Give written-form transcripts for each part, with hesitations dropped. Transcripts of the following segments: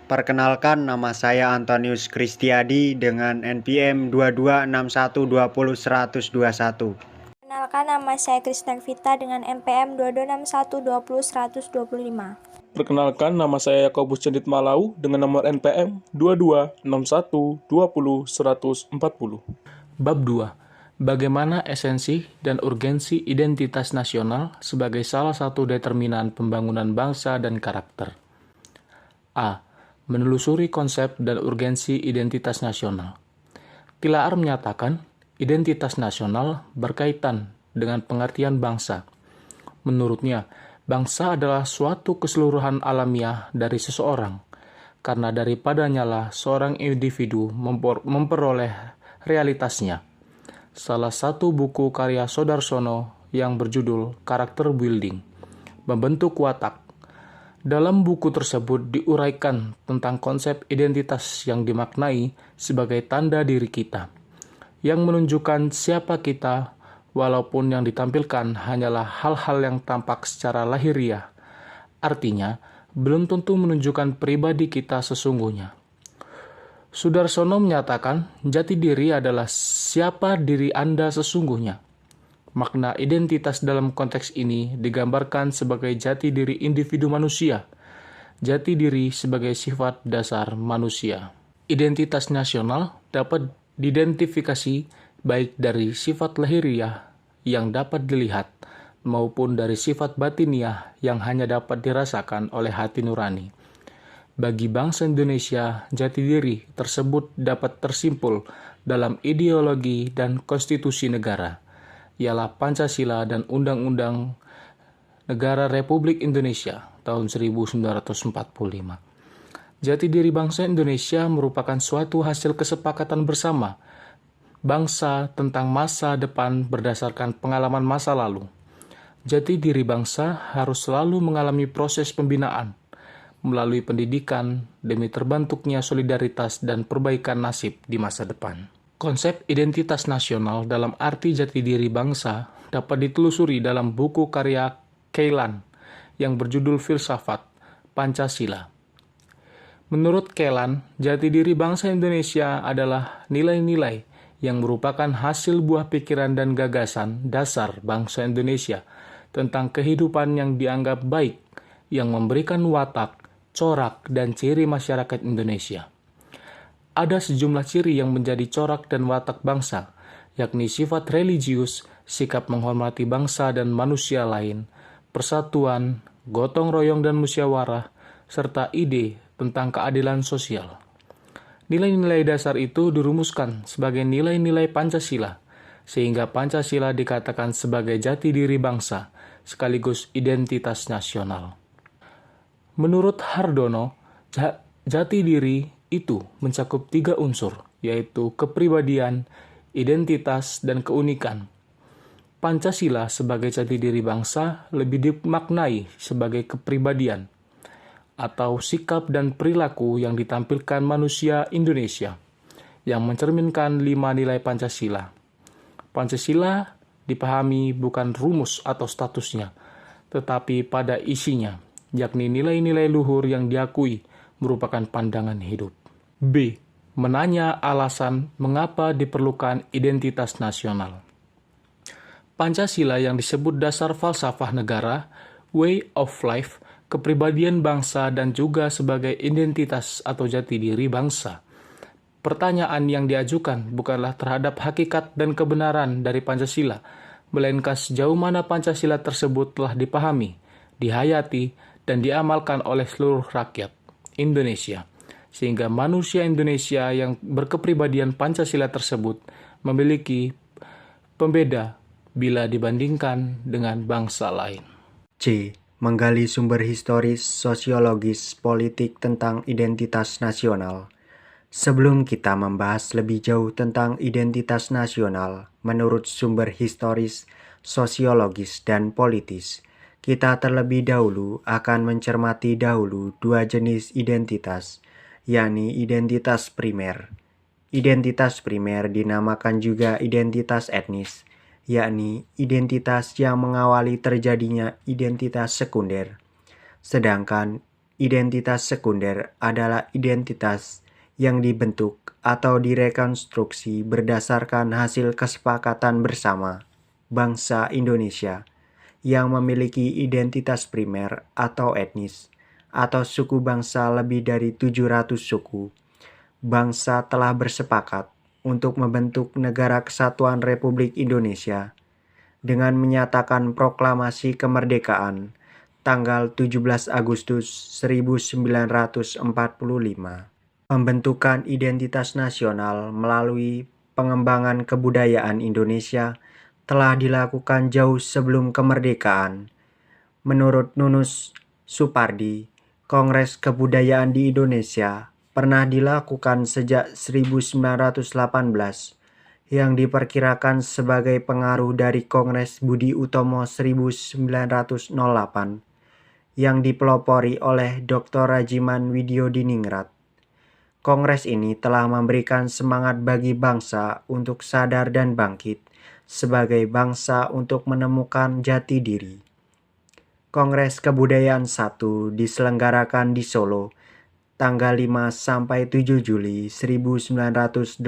Perkenalkan, nama saya Antonius Kristiadi dengan NPM 2261201121. Perkenalkan, nama saya Krisna Vita dengan NPM 2261200125. Perkenalkan, nama saya Yakobus Cendit Malau dengan nomor NPM 2261201140. Bab 2. Bagaimana esensi dan urgensi identitas nasional sebagai salah satu determinan pembangunan bangsa dan karakter. A. Menelusuri konsep dan urgensi identitas nasional. Tilaar menyatakan, identitas nasional berkaitan dengan pengertian bangsa. Menurutnya, bangsa adalah suatu keseluruhan alamiah dari seseorang, karena daripadanya lah seorang individu memperoleh realitasnya. Salah satu buku karya Soedarsono yang berjudul Karakter Building, membentuk watak. Dalam buku tersebut diuraikan tentang konsep identitas yang dimaknai sebagai tanda diri kita, yang menunjukkan siapa kita, walaupun yang ditampilkan hanyalah hal-hal yang tampak secara lahiriah. Artinya, belum tentu menunjukkan pribadi kita sesungguhnya. Soedarsono menyatakan, jati diri adalah siapa diri Anda sesungguhnya. Makna identitas dalam konteks ini digambarkan sebagai jati diri individu manusia, jati diri sebagai sifat dasar manusia. Identitas nasional dapat diidentifikasi baik dari sifat lahiriah yang dapat dilihat, maupun dari sifat batiniah yang hanya dapat dirasakan oleh hati nurani. Bagi bangsa Indonesia, jati diri tersebut dapat tersimpul dalam ideologi dan konstitusi negara, ialah Pancasila dan Undang-Undang Negara Republik Indonesia tahun 1945. Jati diri bangsa Indonesia merupakan suatu hasil kesepakatan bersama bangsa tentang masa depan berdasarkan pengalaman masa lalu. Jati diri bangsa harus selalu mengalami proses pembinaan melalui pendidikan demi terbentuknya solidaritas dan perbaikan nasib di masa depan. Konsep identitas nasional dalam arti jati diri bangsa dapat ditelusuri dalam buku karya Keylan yang berjudul Filsafat Pancasila. Menurut Keylan, jati diri bangsa Indonesia adalah nilai-nilai yang merupakan hasil buah pikiran dan gagasan dasar bangsa Indonesia tentang kehidupan yang dianggap baik, yang memberikan watak, corak, dan ciri masyarakat Indonesia. Ada sejumlah ciri yang menjadi corak dan watak bangsa, yakni sifat religius, sikap menghormati bangsa dan manusia lain, persatuan, gotong royong dan musyawarah, serta ide tentang keadilan sosial. Nilai-nilai dasar itu dirumuskan sebagai nilai-nilai Pancasila, sehingga Pancasila dikatakan sebagai jati diri bangsa, sekaligus identitas nasional. Menurut Hardono, jati diri itu mencakup 3 unsur, yaitu kepribadian, identitas, dan keunikan. Pancasila sebagai jati diri bangsa lebih dimaknai sebagai kepribadian, atau sikap dan perilaku yang ditampilkan manusia Indonesia, yang mencerminkan 5 nilai Pancasila. Pancasila dipahami bukan rumus atau statusnya, tetapi pada isinya, yakni nilai-nilai luhur yang diakui merupakan pandangan hidup. B. Menanya alasan mengapa diperlukan identitas nasional. Pancasila yang disebut dasar falsafah negara, way of life, kepribadian bangsa, dan juga sebagai identitas atau jati diri bangsa. Pertanyaan yang diajukan bukanlah terhadap hakikat dan kebenaran dari Pancasila, melainkan sejauh mana Pancasila tersebut telah dipahami, dihayati, dan diamalkan oleh seluruh rakyat Indonesia, sehingga manusia Indonesia yang berkepribadian Pancasila tersebut memiliki pembeda bila dibandingkan dengan bangsa lain. C. Menggali sumber historis, sosiologis, politik tentang identitas nasional. Sebelum kita membahas lebih jauh tentang identitas nasional, menurut sumber historis, sosiologis, dan politis, kita terlebih dahulu akan mencermati dahulu 2 jenis identitas, yakni identitas primer. Identitas primer dinamakan juga identitas etnis, yakni identitas yang mengawali terjadinya identitas sekunder. Sedangkan Identitas sekunder adalah identitas yang dibentuk atau direkonstruksi berdasarkan hasil kesepakatan bersama bangsa Indonesia yang memiliki identitas primer atau etnis atau suku bangsa lebih dari 700 suku. Bangsa telah bersepakat untuk membentuk Negara Kesatuan Republik Indonesia dengan menyatakan proklamasi kemerdekaan tanggal 17 Agustus 1945. Pembentukan identitas nasional melalui pengembangan kebudayaan Indonesia telah dilakukan jauh sebelum kemerdekaan. Menurut Nunus Supardi, Kongres Kebudayaan di Indonesia pernah dilakukan sejak 1918 yang diperkirakan sebagai pengaruh dari Kongres Budi Utomo 1908 yang dipelopori oleh Dr. Rajiman Widyodiningrat. Kongres ini telah memberikan semangat bagi bangsa untuk sadar dan bangkit sebagai bangsa untuk menemukan jati diri. Kongres Kebudayaan 1 diselenggarakan di Solo tanggal 5 sampai 7 Juli 1918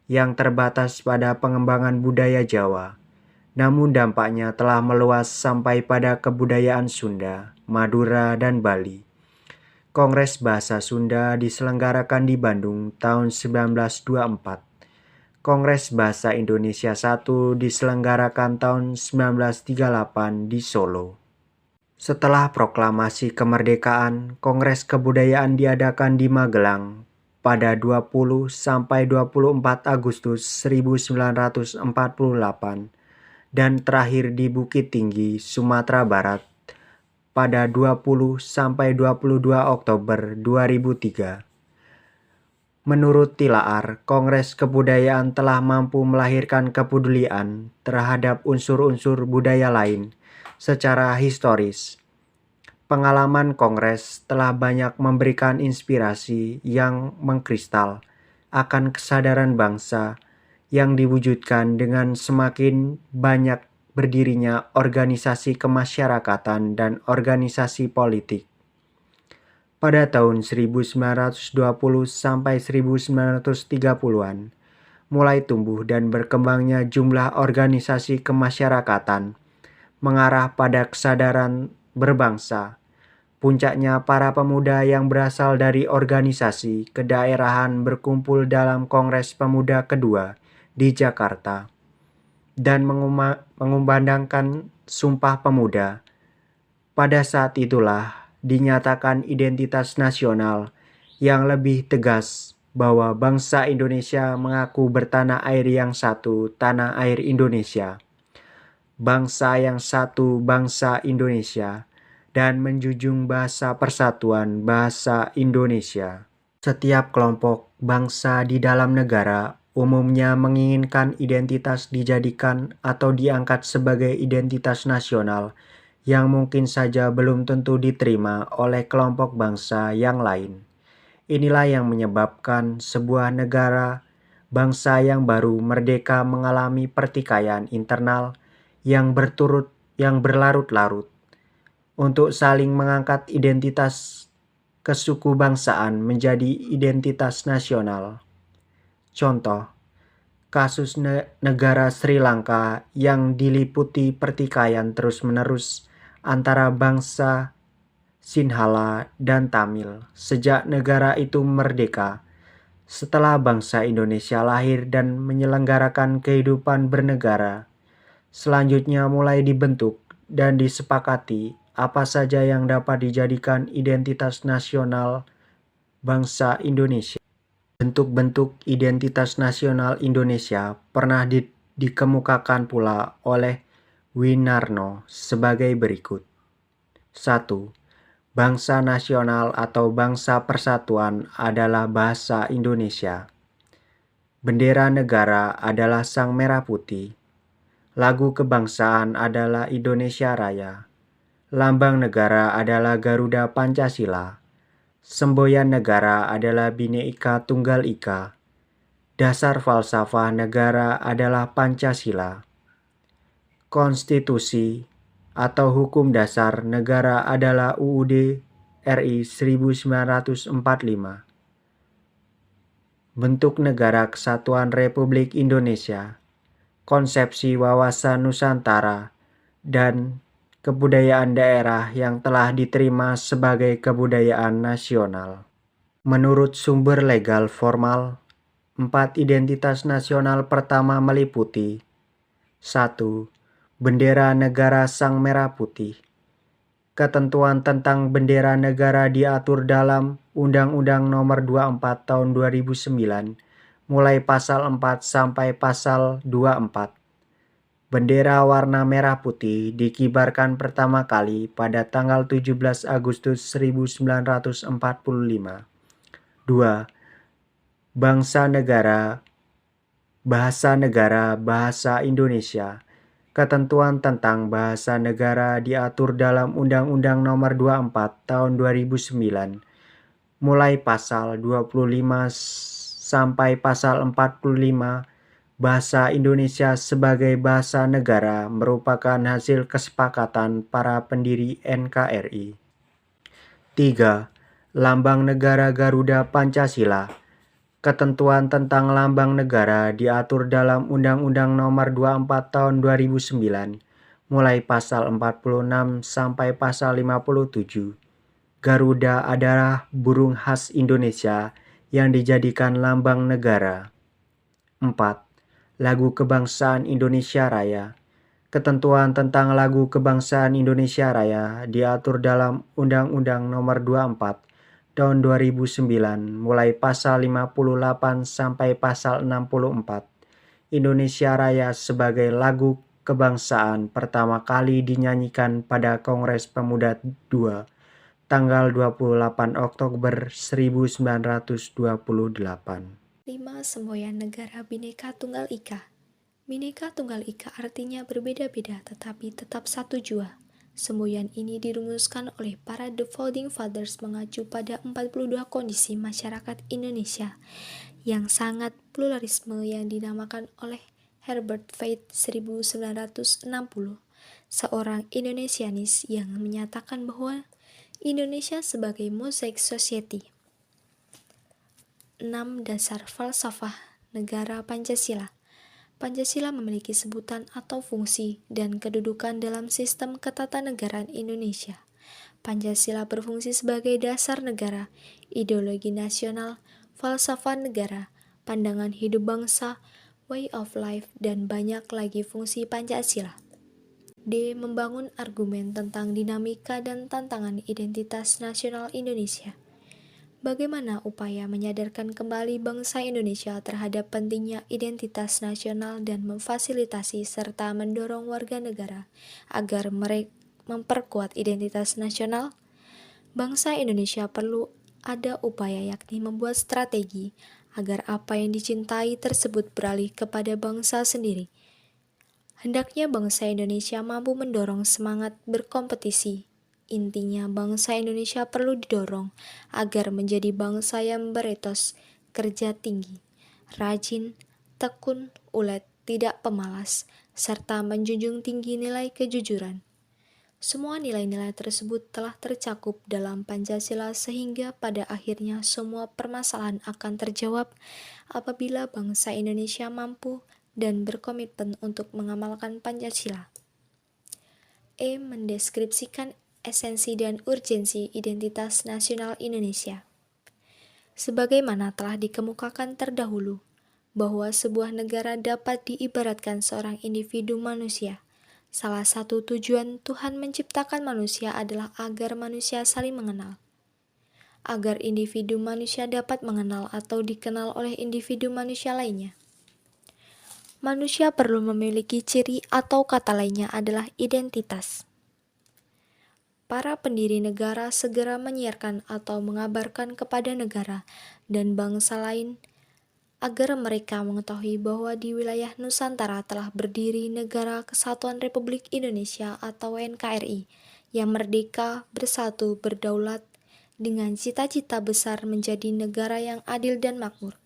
yang terbatas pada pengembangan budaya Jawa. Namun dampaknya telah meluas sampai pada kebudayaan Sunda, Madura, dan Bali. Kongres Bahasa Sunda diselenggarakan di Bandung tahun 1924. Kongres Bahasa Indonesia I diselenggarakan tahun 1938 di Solo. Setelah proklamasi kemerdekaan, Kongres Kebudayaan diadakan di Magelang pada 20 sampai 24 Agustus 1948 dan terakhir di Bukit Tinggi, Sumatera Barat pada 20 sampai 22 Oktober 2003. Menurut Tilaar, Kongres Kebudayaan telah mampu melahirkan kepedulian terhadap unsur-unsur budaya lain secara historis. Pengalaman Kongres telah banyak memberikan inspirasi yang mengkristal akan kesadaran bangsa yang diwujudkan dengan semakin banyak berdirinya organisasi kemasyarakatan dan organisasi politik. Pada tahun 1920 sampai 1930-an, mulai tumbuh dan berkembangnya jumlah organisasi kemasyarakatan mengarah pada kesadaran berbangsa. Puncaknya para pemuda yang berasal dari organisasi kedaerahan berkumpul dalam Kongres Pemuda kedua di Jakarta dan mengumandangkan Sumpah Pemuda. Pada saat itulah dinyatakan identitas nasional yang lebih tegas bahwa bangsa Indonesia mengaku bertanah air yang satu, tanah air Indonesia, bangsa yang satu, bangsa Indonesia, dan menjunjung bahasa persatuan bahasa Indonesia. Setiap kelompok bangsa di dalam negara umumnya menginginkan identitas dijadikan atau diangkat sebagai identitas nasional yang mungkin saja belum tentu diterima oleh kelompok bangsa yang lain. Inilah yang menyebabkan sebuah negara bangsa yang baru merdeka mengalami pertikaian internal yang berlarut-larut untuk saling mengangkat identitas kesuku bangsaan menjadi identitas nasional. Contoh, kasus negara Sri Lanka yang diliputi pertikaian terus-menerus antara bangsa Sinhala dan Tamil sejak negara itu merdeka. Setelah bangsa Indonesia lahir dan menyelenggarakan kehidupan bernegara, selanjutnya mulai dibentuk dan disepakati apa saja yang dapat dijadikan identitas nasional bangsa Indonesia. Bentuk-bentuk identitas nasional Indonesia pernah dikemukakan pula oleh Winarno sebagai berikut. 1. Bangsa nasional atau bangsa persatuan adalah bahasa Indonesia. Bendera negara adalah sang merah putih. Lagu kebangsaan adalah Indonesia Raya. Lambang negara adalah Garuda Pancasila. Semboyan negara adalah Bhinneka Tunggal Ika. Dasar falsafah negara adalah Pancasila. Konstitusi atau hukum dasar negara adalah UUD RI 1945. Bentuk Negara Kesatuan Republik Indonesia, konsepsi wawasan Nusantara, dan kebudayaan daerah yang telah diterima sebagai kebudayaan nasional. Menurut sumber legal formal, 4 identitas nasional pertama meliputi 1. Bendera Negara Sang Merah Putih. Ketentuan tentang bendera negara diatur dalam Undang-Undang Nomor 24 Tahun 2009, mulai pasal 4 sampai pasal 24. Bendera warna merah putih dikibarkan pertama kali pada tanggal 17 Agustus 1945. 2. Bangsa negara, bahasa Indonesia. Ketentuan tentang bahasa negara diatur dalam Undang-Undang Nomor 24 Tahun 2009, mulai pasal 25 sampai pasal 45. Bahasa Indonesia sebagai bahasa negara merupakan hasil kesepakatan para pendiri NKRI. 3. Lambang Negara Garuda Pancasila. Ketentuan tentang lambang negara diatur dalam Undang-Undang Nomor 24 Tahun 2009, mulai pasal 46 sampai pasal 57. Garuda adalah burung khas Indonesia yang dijadikan lambang negara. 4. Lagu Kebangsaan Indonesia Raya. Ketentuan tentang lagu Kebangsaan Indonesia Raya diatur dalam Undang-Undang Nomor 24 Tahun 2009, mulai pasal 58 sampai pasal 64. Indonesia Raya sebagai lagu kebangsaan pertama kali dinyanyikan pada Kongres Pemuda II, tanggal 28 Oktober 1928. 5. Semboyan Negara Bhinneka Tunggal Ika. Bhinneka Tunggal Ika artinya berbeda-beda tetapi tetap satu jua. Semboyan ini dirumuskan oleh para The Founding Fathers mengacu pada 42 kondisi masyarakat Indonesia yang sangat pluralisme yang dinamakan oleh Herbert Feith 1960, seorang Indonesianis yang menyatakan bahwa Indonesia sebagai mosaic society. 6. Dasar falsafah negara Pancasila. Pancasila memiliki sebutan atau fungsi dan kedudukan dalam sistem ketatanegaraan Indonesia. Pancasila berfungsi sebagai dasar negara, ideologi nasional, falsafah negara, pandangan hidup bangsa, way of life, dan banyak lagi fungsi Pancasila. D. Membangun argumen tentang dinamika dan tantangan identitas nasional Indonesia. Bagaimana upaya menyadarkan kembali bangsa Indonesia terhadap pentingnya identitas nasional dan memfasilitasi serta mendorong warga negara agar mereka memperkuat identitas nasional? Bangsa Indonesia perlu ada upaya yakni membuat strategi agar apa yang dicintai tersebut beralih kepada bangsa sendiri. Hendaknya bangsa Indonesia mampu mendorong semangat berkompetisi. Intinya bangsa Indonesia perlu didorong agar menjadi bangsa yang beretos, kerja tinggi, rajin, tekun, ulet, tidak pemalas, serta menjunjung tinggi nilai kejujuran. Semua nilai-nilai tersebut telah tercakup dalam Pancasila sehingga pada akhirnya semua permasalahan akan terjawab apabila bangsa Indonesia mampu dan berkomitmen untuk mengamalkan Pancasila. E. Mendeskripsikan esensi dan urgensi identitas nasional Indonesia. Sebagaimana telah dikemukakan terdahulu, bahwa sebuah negara dapat diibaratkan seorang individu manusia. Salah satu tujuan Tuhan menciptakan manusia adalah agar manusia saling mengenal. Agar individu manusia dapat mengenal atau dikenal oleh individu manusia lainnya. Manusia perlu memiliki ciri atau kata lainnya adalah identitas. Para pendiri negara segera menyiarkan atau mengabarkan kepada negara dan bangsa lain agar mereka mengetahui bahwa di wilayah Nusantara telah berdiri Negara Kesatuan Republik Indonesia atau NKRI yang merdeka, bersatu, berdaulat dengan cita-cita besar menjadi negara yang adil dan makmur.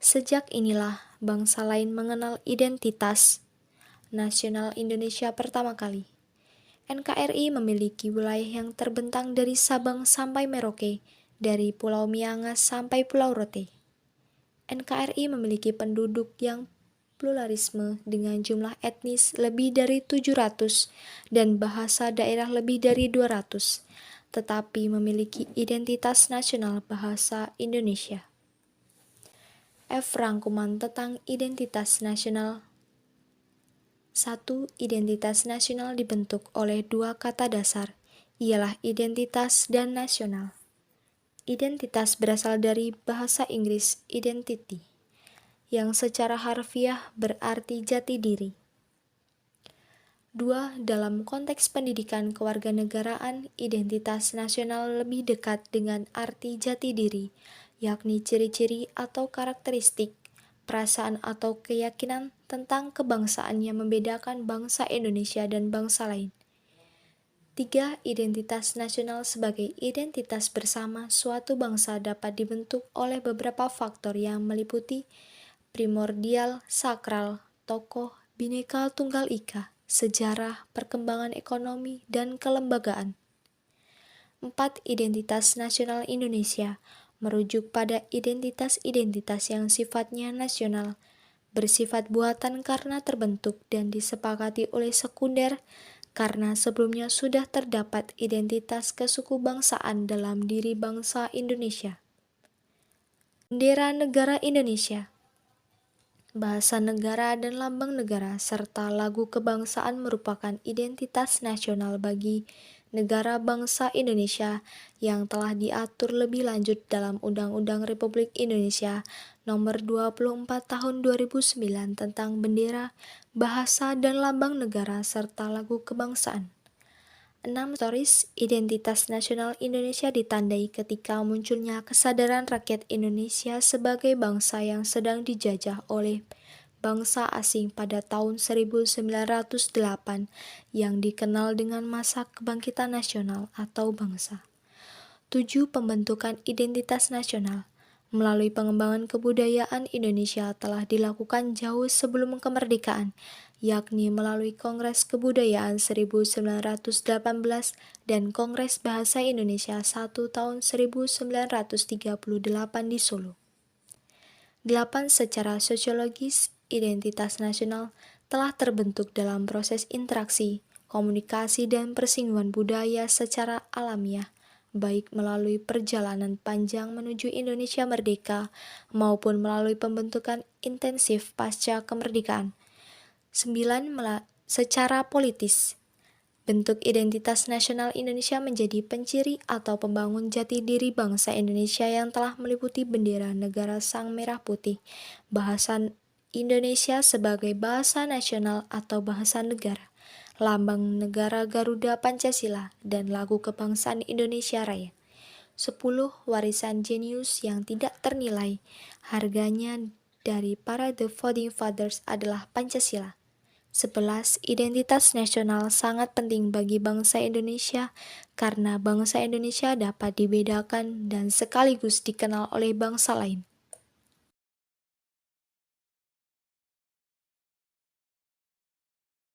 Sejak inilah bangsa lain mengenal identitas nasional Indonesia pertama kali. NKRI memiliki wilayah yang terbentang dari Sabang sampai Merauke, dari Pulau Miangas sampai Pulau Rote. NKRI memiliki penduduk yang pluralisme dengan jumlah etnis lebih dari 700 dan bahasa daerah lebih dari 200, tetapi memiliki identitas nasional bahasa Indonesia. F. Rangkuman tentang identitas nasional. 1. Identitas nasional dibentuk oleh dua kata dasar, ialah identitas dan nasional. Identitas berasal dari bahasa Inggris identity, yang secara harfiah berarti jati diri. 2. Dalam konteks pendidikan kewarganegaraan, identitas nasional lebih dekat dengan arti jati diri, yakni ciri-ciri atau karakteristik, perasaan atau keyakinan tentang kebangsaan yang membedakan bangsa Indonesia dan bangsa lain. 3. Identitas nasional sebagai identitas bersama suatu bangsa dapat dibentuk oleh beberapa faktor yang meliputi primordial, sakral, tokoh, Bhinneka Tunggal Ika, sejarah, perkembangan ekonomi, dan kelembagaan. 4. Identitas nasional Indonesia merujuk pada identitas-identitas yang sifatnya nasional, bersifat buatan karena terbentuk dan disepakati oleh sekunder karena sebelumnya sudah terdapat identitas kesukubangsaan dalam diri bangsa Indonesia. Bendera Negara Indonesia, bahasa negara dan lambang negara, serta lagu kebangsaan merupakan identitas nasional bagi negara bangsa Indonesia yang telah diatur lebih lanjut dalam Undang-Undang Republik Indonesia Nomor 24 Tahun 2009 tentang bendera, bahasa dan lambang negara serta lagu kebangsaan. 6. Historis, identitas nasional Indonesia ditandai ketika munculnya kesadaran rakyat Indonesia sebagai bangsa yang sedang dijajah oleh bangsa asing pada tahun 1908 yang dikenal dengan masa kebangkitan nasional atau bangsa. 7. Pembentukan identitas nasional melalui pengembangan kebudayaan Indonesia telah dilakukan jauh sebelum kemerdekaan, yakni melalui Kongres Kebudayaan 1918 dan Kongres Bahasa Indonesia 1 tahun 1938 di Solo. 8. Secara sosiologis, identitas nasional telah terbentuk dalam proses interaksi, komunikasi, dan persinggungan budaya secara alamiah, baik melalui perjalanan panjang menuju Indonesia merdeka maupun melalui pembentukan intensif pasca kemerdekaan. 9. Secara politis, bentuk identitas nasional Indonesia menjadi penciri atau pembangun jati diri bangsa Indonesia yang telah meliputi bendera negara Sang Merah Putih, bahasa Indonesia sebagai bahasa nasional atau bahasa negara, lambang negara Garuda Pancasila, dan lagu kebangsaan Indonesia Raya. 10. Warisan jenius yang tidak ternilai harganya dari para The Founding Fathers adalah Pancasila. 11. Identitas nasional sangat penting bagi bangsa Indonesia karena bangsa Indonesia dapat dibedakan dan sekaligus dikenal oleh bangsa lain.